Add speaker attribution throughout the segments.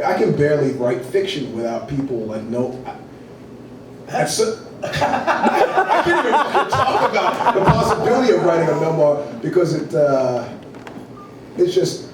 Speaker 1: I can barely write fiction without people like I can't even talk about the possibility of writing a memoir because it's just,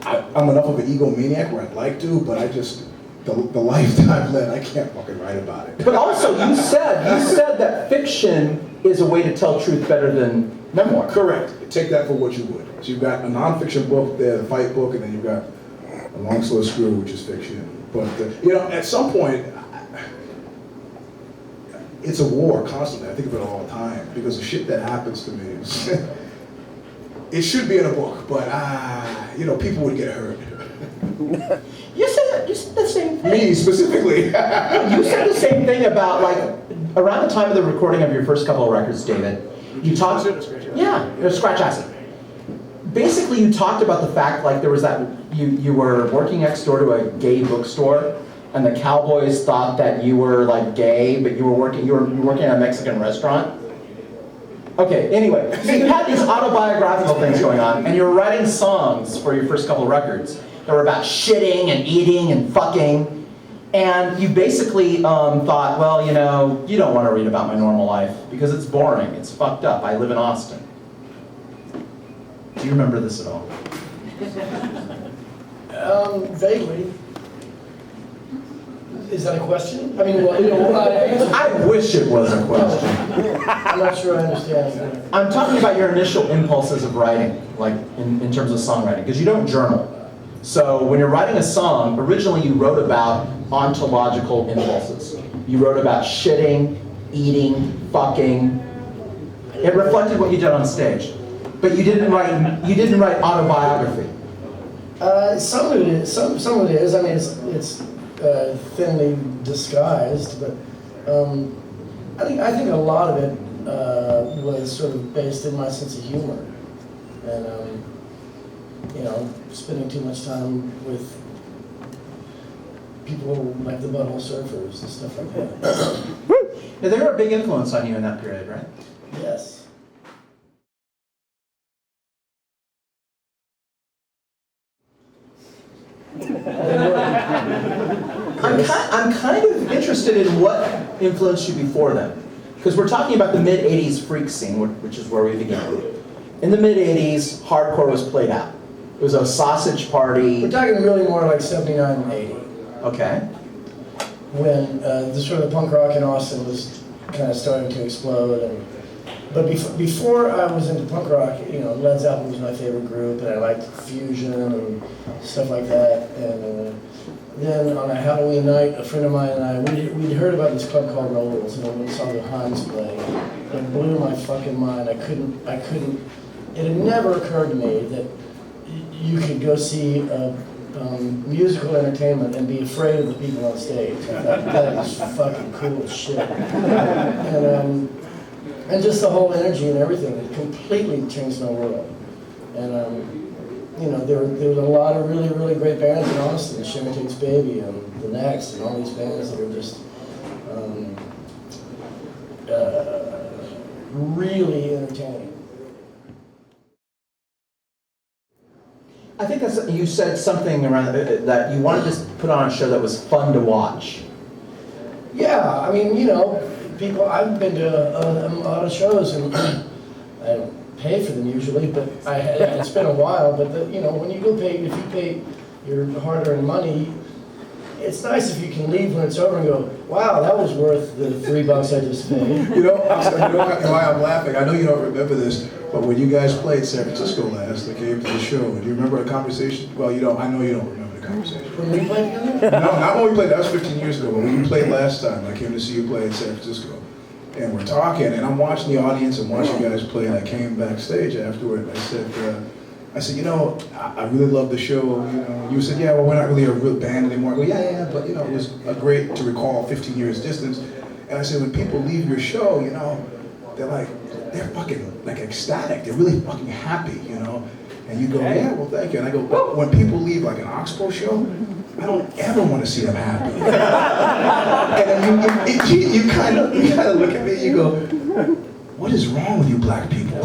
Speaker 1: I'm enough of an egomaniac where I'd like to, but I just, the life that I've led, I can't fucking write about it.
Speaker 2: But also, you said that fiction is a way to tell truth better than memoir.
Speaker 1: Correct. Take that for what you would. So you've got a nonfiction book there, the fight book, and then you've got a long slow screw, which is fiction. But at some point, it's a war constantly. I think of it all the time because the shit that happens to me is, it should be in a book, but people would get hurt.
Speaker 2: You said the same thing.
Speaker 1: Me specifically.
Speaker 2: You said the same thing about around the time of the recording of your first couple of records, David. You talked. Yeah, Scratch Acid. Basically, you talked about the fact there was that you were working next door to a gay bookstore, and the cowboys thought that you were gay, but you were working at a Mexican restaurant. Okay, anyway, so you had these autobiographical things going on, and you were writing songs for your first couple of records that were about shitting and eating and fucking, and you basically thought, well, you don't want to read about my normal life because it's boring, it's fucked up, I live in Austin. Do you remember this at all?
Speaker 3: Vaguely. Is that a question? I mean,
Speaker 2: I wish it was a question.
Speaker 3: I'm not sure I understand.
Speaker 2: I'm talking about your initial impulses of writing, in terms of songwriting, because you don't journal. So when you're writing a song, originally you wrote about ontological impulses. You wrote about shitting, eating, fucking. It reflected what you did on stage. But you didn't write autobiography.
Speaker 3: Some of it is. Some of it is. I mean, it's thinly disguised, but I think a lot of it was sort of based in my sense of humor, and spending too much time with people like the Butthole Surfers and stuff like that.
Speaker 2: Now, they were a big influence on you in that period, right?
Speaker 3: Yes.
Speaker 2: I'm kind of interested in what influenced you before then. Because we're talking about the mid-'80s freak scene, which is where we began. In the mid-'80s, hardcore was played out. It was a sausage party.
Speaker 3: We're talking really more like 79 and 80.
Speaker 2: Okay.
Speaker 3: When the sort of punk rock in Austin was kind of starting to explode. But before I was into punk rock, Led Zeppelin was my favorite group, and I liked fusion and stuff like that. And then on a Halloween night, a friend of mine and I, we'd heard about this club called Nobles, and we saw the Hans play. It blew my fucking mind. I couldn't. It had never occurred to me that you could go see musical entertainment and be afraid of the people on stage. That is fucking cool as shit. And just the whole energy and everything, it completely changed my world. And there was a lot of really, really great bands in Austin, Sugar Takes Baby and The Next, and all these bands that were just really entertaining.
Speaker 2: I think you said something around that you wanted to put on a show that was fun to watch.
Speaker 3: Yeah, I mean, people, I've been to a lot of shows, and I don't pay for them usually, but it's been a while, but when you go pay, if you pay your hard-earned money, it's nice if you can leave when it's over and go, wow, that was worth the $3 I just paid.
Speaker 1: Why I'm laughing, I know you don't remember this, but when you guys played San Francisco last, I came to the show, and do you remember a conversation? Well, I know you don't remember the conversation.
Speaker 3: When we played together?
Speaker 1: No, not when we played, that was 15 years ago, but when you played last time, I came to see you play in San Francisco. And we're talking, and I'm watching the audience and watching you guys play, and I came backstage afterward, and I said, I really love the show, You said, yeah, well, we're not really a real band anymore. I go, yeah, but, it was great to recall 15 years distance. And I said, when people leave your show, they're fucking, ecstatic. They're really fucking happy, And you go, yeah, well, thank you. And I go, but when people leave, an Oxbow show, I don't ever want to see them happy. And then you kind of look at me, you go, what is wrong with you black people?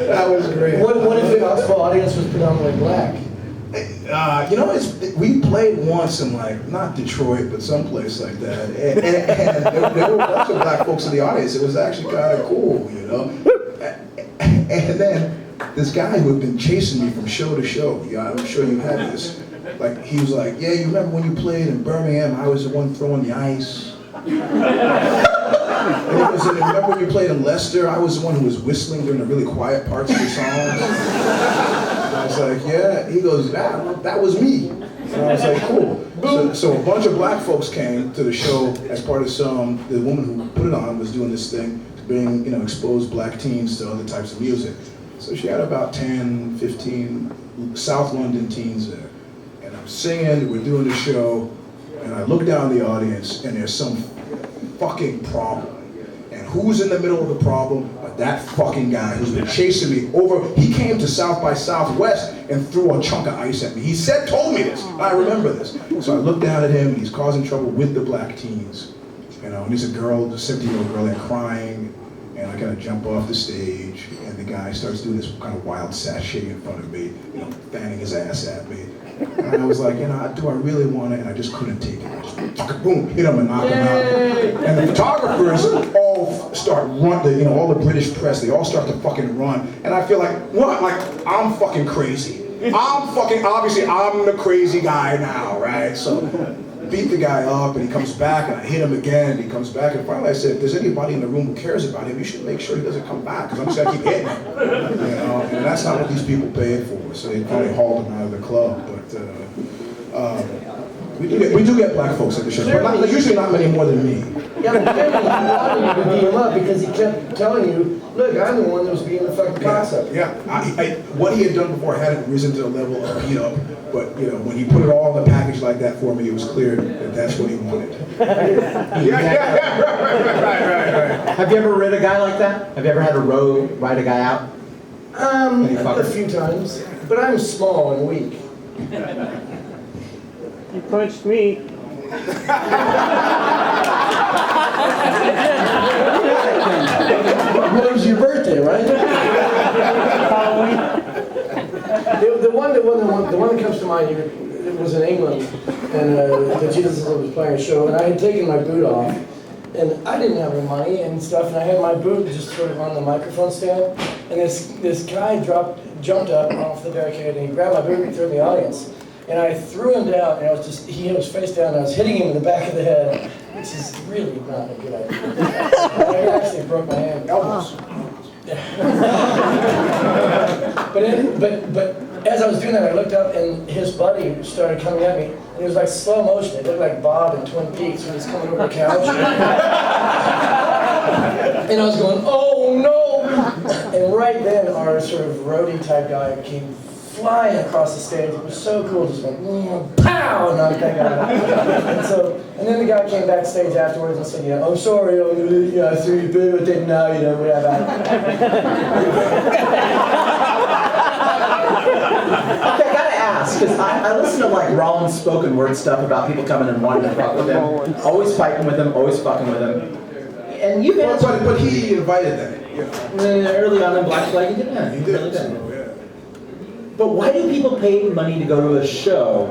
Speaker 1: That was great.
Speaker 3: What if the Oxbow predominantly black?
Speaker 1: You know, we played once in like, not Detroit, but someplace like that. And there were a bunch of black folks in the audience. It was actually kind of cool, you know? And then this guy who had been chasing me from show to show, yeah, I'm sure you had this. Like, he was like, yeah, you remember when you played in Birmingham, I was the one throwing the ice? And he was like, remember when you played in Leicester, I was the one who was whistling during the really quiet parts of the songs? I was like, yeah. He goes, that was me. And I was like, cool. So a bunch of black folks came to the show as part of the woman who put it on was doing this thing to bring, you know, expose black teens to other types of music. So she had about 10, 15 South London teens there. And I'm singing, we're doing the show, and I look down the audience, and there's some fucking problem. And who's in the middle of the problem? But that fucking guy who's been chasing me over. He came to South by Southwest and threw a chunk of ice at me. He told me this. I remember this. So I look down at him, and he's causing trouble with the black teens. You know, and there's a girl, the 17-year-old girl, there crying, and I kind of jump off the stage, and the guy starts doing this kind of wild sashay in front of me, you know, fanning his ass at me. And I was like, you know, do I really want it? And I just couldn't take it. I just fucking boom, hit him and knock him out. And the photographers all start running, you know, all the British press, they all start to fucking run. And I feel like, what? Like, I'm fucking crazy. Obviously, I'm the crazy guy now, right? So, beat the guy up, and he comes back, and I hit him again, and he comes back, and finally I said, if there's anybody in the room who cares about him, you should make sure he doesn't come back, because I'm just gonna keep hitting him. You know, and that's not what these people paid for, so they finally hauled him out of the club. But we do get black folks at the show, but usually not many more than me.
Speaker 3: Yeah, but Jeremy, he wanted you to beat him up because he kept telling you, look, I'm the one that was being the fucking cocksucker.
Speaker 1: Yeah, what he had done before hadn't risen to the level of beat up, but you know, when he put it all in a package like that for me, it was clear that that's what he wanted. Yeah, right.
Speaker 2: Have you ever read a guy like that? Have you ever had a row ride a guy out?
Speaker 3: A few times, but I'm small and weak.
Speaker 4: You punched me.
Speaker 3: Well, it was your birthday, right?
Speaker 4: Halloween.
Speaker 3: The one that comes to mind, it was in England, and the Jesus was playing a show, and I had taken my boot off, and I didn't have any money and stuff, and I had my boot just sort of on the microphone stand, and this guy jumped up off the barricade, and he grabbed my boot and threw it in the audience. And I threw him down, and he was face down, and I was hitting him in the back of the head, which is really not a good idea. I actually broke my hand.
Speaker 1: Almost.
Speaker 3: But as I was doing that, I looked up, and his buddy started coming at me. And it was like slow motion. It looked like Bob in Twin Peaks when he's coming over the couch. And I was going, oh no! And right then, our sort of roadie type guy came flying across the stage. It was so cool, just went, pow, and knocked that guy out. And then the guy came backstage afterwards and said, I'm sorry, I threw you boo, but then now, whatever.
Speaker 2: Okay, I gotta ask, because I listen to like Rollins spoken word stuff about people coming and wanting to fuck with him, always fighting with him, always fucking with him. And you've been
Speaker 1: But he invited that.
Speaker 2: early on in Black Flag, he did. Yeah,
Speaker 1: He did.
Speaker 2: Really did.
Speaker 1: So, yeah.
Speaker 2: But why do people pay money to go to a show?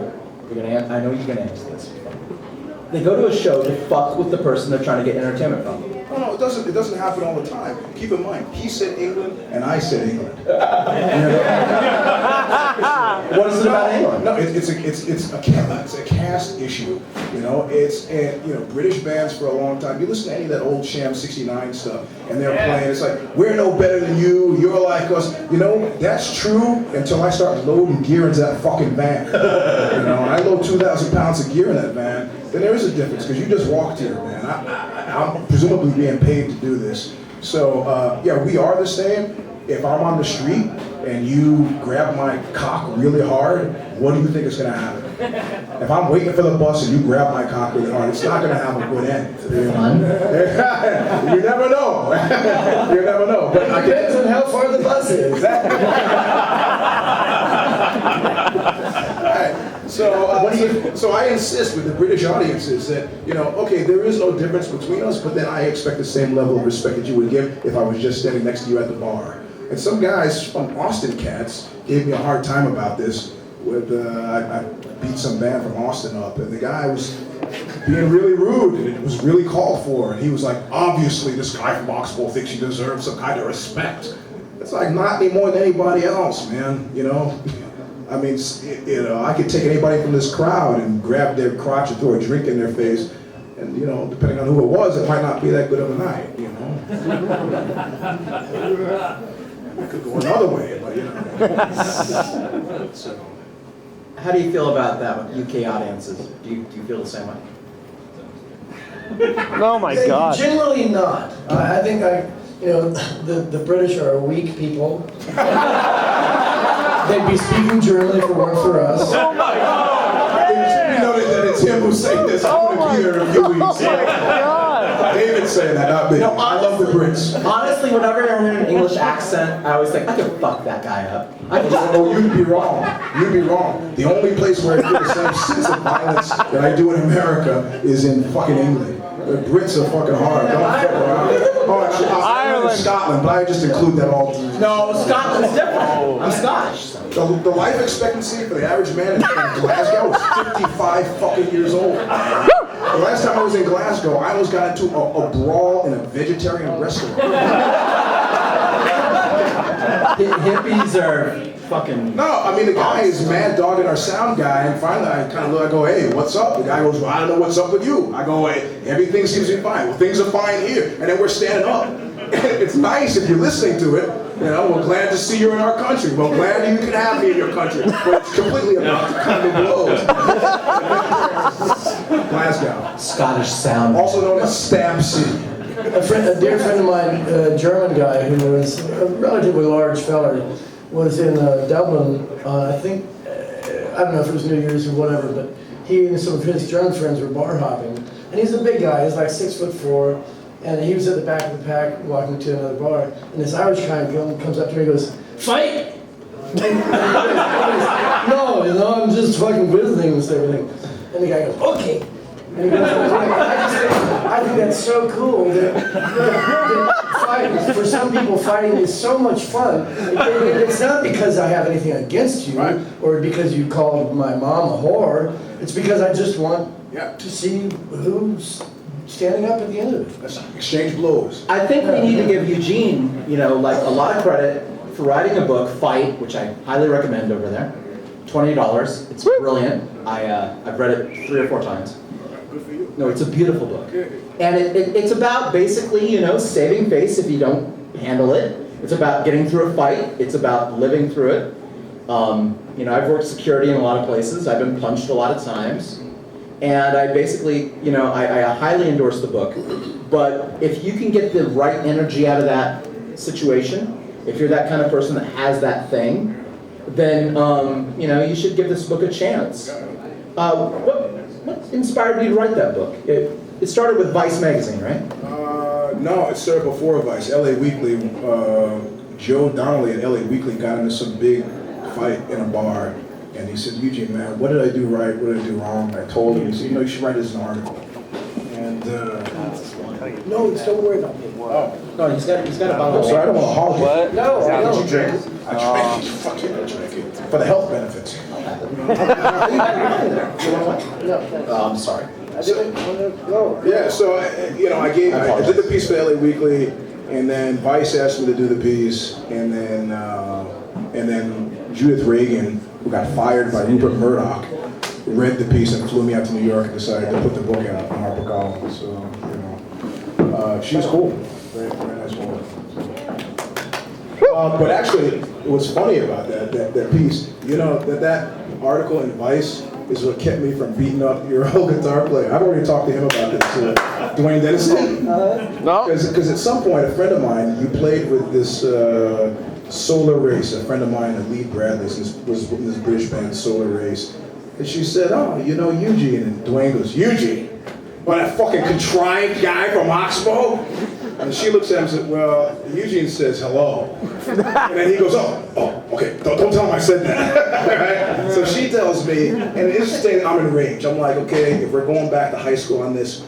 Speaker 2: I know you're gonna answer this. They go to a show to fuck with the person they're trying to get entertainment from.
Speaker 1: No, it doesn't happen all the time. Keep in mind, he said England, and I said England.
Speaker 2: What is it about England?
Speaker 1: No, it's a caste issue. You know, British bands for a long time. You listen to any of that old Sham '69 stuff, and they're playing. It's like, we're no better than you. You're like us. You know, that's true until I start loading gear into that fucking van. You know, and I load 2,000 pounds of gear in that van. Then there is a difference because you just walked here, man. I'm presumably being paid to do this. So yeah, we are the same. If I'm on the street and you grab my cock really hard, what do you think is going to happen? If I'm waiting for the bus and you grab my cock really hard, it's not going to have a good end. You never know. You never know. But
Speaker 3: It depends on how far the bus is.
Speaker 1: So I insist with the British audiences that, okay, there is no difference between us, but then I expect the same level of respect that you would give if I was just standing next to you at the bar. And some guys from Austin Cats gave me a hard time about this. I beat some band from Austin up, and the guy was being really rude, and it was really called for. And he was like, obviously this guy from Oxbow thinks he deserves some kind of respect. It's like, not any more than anybody else, man, you know? I mean, you know, I could take anybody from this crowd and grab their crotch and throw a drink in their face, and, you know, depending on who it was, it might not be that good of a night, you know? It could go another way, but, you know. So.
Speaker 2: How do you feel about that with UK audiences? Do you feel the same way?
Speaker 4: Oh my God.
Speaker 3: Generally not. I think you know, the British are a weak people. They'd be speaking German if it weren't for us.
Speaker 4: Oh my God.
Speaker 1: You know that it's him who's saying this. I'm going to be there in a few weeks.
Speaker 4: Oh my God.
Speaker 1: David's saying that, not me.
Speaker 2: No,
Speaker 1: I love the Brits.
Speaker 2: Honestly, whenever I hear an English accent, I always think, I could fuck that guy up. I could just,
Speaker 1: Oh, you'd be wrong. You'd be wrong. The only place where I feel the same sense of violence that I do in America is in fucking England. The Brits are fucking hard. Don't fuck around. Oh, actually, I'm in
Speaker 4: Ireland.
Speaker 1: Scotland, but I just include that all.
Speaker 2: no, Scotland's different. I'm Scottish.
Speaker 1: The life expectancy for the average man in Glasgow is 55 fucking years old. The last time I was in Glasgow, I almost got into a brawl in a vegetarian restaurant.
Speaker 2: Hippies are fucking...
Speaker 1: No, I mean, the guy is mad dogging our sound guy, and finally I kind of look, I go, hey, what's up? The guy goes, well, I don't know what's up with you. I go, hey, everything seems to be fine. Well, things are fine here. And then we're standing up. It's nice if you're listening to it. You know, we're glad to see you in our country. We're glad you can have me in your country. But it's completely about to come to blows. Glasgow.
Speaker 2: Scottish sound.
Speaker 1: Also known as Stamp City.
Speaker 3: A dear friend of mine, a German guy who was a relatively large feller, was in Dublin, I think, I don't know if it was New Year's or whatever, but he and some of his German friends were bar hopping. And he's a big guy, he's like 6'4", and he was at the back of the pack walking to another bar, and this Irish guy comes up to me and goes, "Fight!" No, you know, I'm just fucking visiting and everything. And the guy goes, "Okay." And he goes, I think that's so cool that fighting, for some people, fighting is so much fun. It's not because I have anything against you,
Speaker 1: Right.
Speaker 3: or because you called my mom a whore. It's because I just want
Speaker 1: Yeah.
Speaker 3: to see who's standing up at the end of it.
Speaker 1: Let's exchange blows.
Speaker 2: I think we need to give Eugene, you know, like a lot of credit for writing a book, Fight, which I highly recommend over there. $20. It's brilliant. I've read it 3 or 4 times.
Speaker 1: Good for you.
Speaker 2: No, it's a beautiful book. And it's about basically, you know, saving face if you don't handle it. It's about getting through a fight. It's about living through it. You know, I've worked security in a lot of places. I've been punched a lot of times. And I basically, you know, I highly endorse the book. But if you can get the right energy out of that situation, if you're that kind of person that has that thing, then, you know, you should give this book a chance. What inspired you to write that book? It started with Vice magazine, right?
Speaker 1: No, it started before Vice. LA Weekly, Joe Donnelly at LA Weekly got into some big fight in a bar, and he said, "Eugene, man, what did I do right? What did I do wrong?" I told him. He said, "You know, you should write this as an article." And
Speaker 3: No, don't worry about it.
Speaker 1: oh,
Speaker 2: No, he's got a bottle.
Speaker 1: I'm sorry, I don't want to hog it.
Speaker 4: What?
Speaker 3: No, I
Speaker 1: Did you
Speaker 3: don't.
Speaker 1: drink it? I drank it. Fuck it, I drank it for the health benefits.
Speaker 3: No,
Speaker 2: Oh, I'm sorry.
Speaker 3: I didn't want to go.
Speaker 1: Yeah, so you know, I did the piece for LA Weekly, and then Vice asked me to do the piece, and then Judith Reagan, who got fired by Rupert Murdoch, read the piece and flew me out to New York and decided to put the book out on HarperCollins. So you know, she was cool, very, very nice woman. But actually, what's funny about that piece, you know, that article in Vice is what kept me from beating up your old guitar player. I've already talked to him about this, Dwayne Dennison.
Speaker 4: No.
Speaker 1: Because at some point, a friend of mine, you played with this Solar Race. A friend of mine, Lee Bradley, was in this British band, Solar Race. And she said, "Oh, you know Eugene?" And Dwayne goes, "Eugene? Well, that fucking contrived guy from Oxbow?" And she looks at him and says, "Well, Eugene says hello." And then he goes, oh, okay, don't tell him I said that. Right? So she tells me, and it's interesting, I'm enraged. I'm like, okay, if we're going back to high school on this,